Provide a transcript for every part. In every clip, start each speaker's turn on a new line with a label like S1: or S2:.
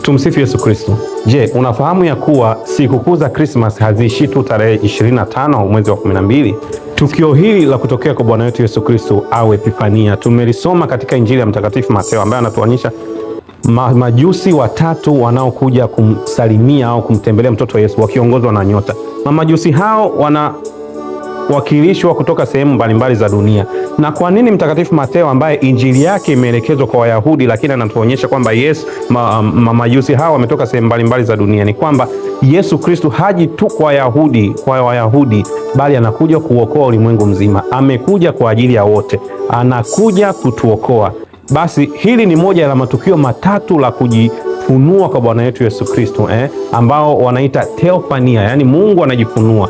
S1: Tumsifu Yesu Kristo. Je, unafahamu ya kuwa sikukuu za Krismas haziishi tu tarehe 25 mwezi wa 12? Tukio hili la kutokea kwa Bwana wetu Yesu Kristo au Epifania tumelisoma katika Injili ya Mtakatifu Mateo, ambaye anatuonyesha majusi watatu wanaokuja kumsalimia au kumtembelea mtoto Yesu wakiongozwa na nyota. Mamajusi hao wanawakilishwa kutoka sehemu mbalimbali za dunia. Na kwa nini Mtakatifu Mateo, ambaye injili yake imeelekezwa kwa Wayahudi, lakini anatuonyesha kwamba Yesu mamajusi hao wametoka sehemu mbalimbali za dunia? Ni kwamba Yesu Kristo haji tu kwa Wayahudi, bali anakuja kuokoa ulimwengu mzima. Amekuja kwa ajili ya wote, anakuja kutuokoa. Basi hili ni moja ya matukio matatu la kujifunua kwa Bwana wetu Yesu Kristo, ambao wanaita Theofania, yani Mungu anajifunua.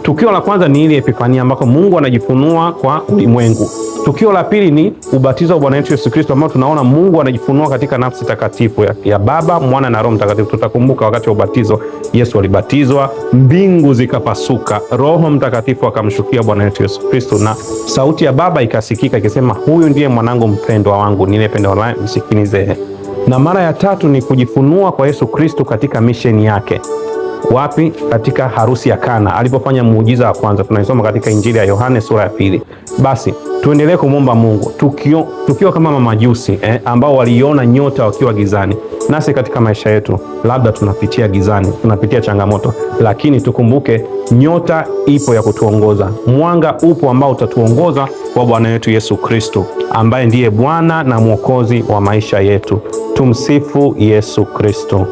S1: Tukio la kwanza ni ile Epifania, ambako Mungu anajifunua kwa ulimwengu. Tukio la pili ni ubatizo wa Bwana wetu Yesu Kristo, ambao tunaona Mungu anajifunua katika nafsi takatifu ya Baba, Mwana na Roho Mtakatifu. Tutakumbuka wakati wa ubatizo Yesu alibatizwa, mbingu zikapasuka, Roho Mtakatifu akamshukia Bwana wetu Yesu Kristo, na sauti ya Baba ikasikika ikisema, huyu ndiye mwanangu mpendwa wangu ninayependa, naye msikilizeni. Na mara ya tatu ni kujifunua kwa Yesu Kristo katika misheni yake. Wapi? Katika harusi ya Kana, alipofanya muujiza wa kwanza. Tunaisoma katika Injili ya Yohane sura ya 2. Basi tuendelee kumwomba Mungu tukio kama mamajusi ambao waliona nyota wakiwa gizani. Nasi katika maisha yetu labda tunapitia gizani, tunapitia changamoto, lakini tukumbuke nyota ipo ya kutuongoza. Mwanga upo ambao utatuongoza kwa Bwana wetu Yesu Kristo, ambaye ndiye Bwana na Mwokozi wa maisha yetu. Tumsifu Yesu Kristo.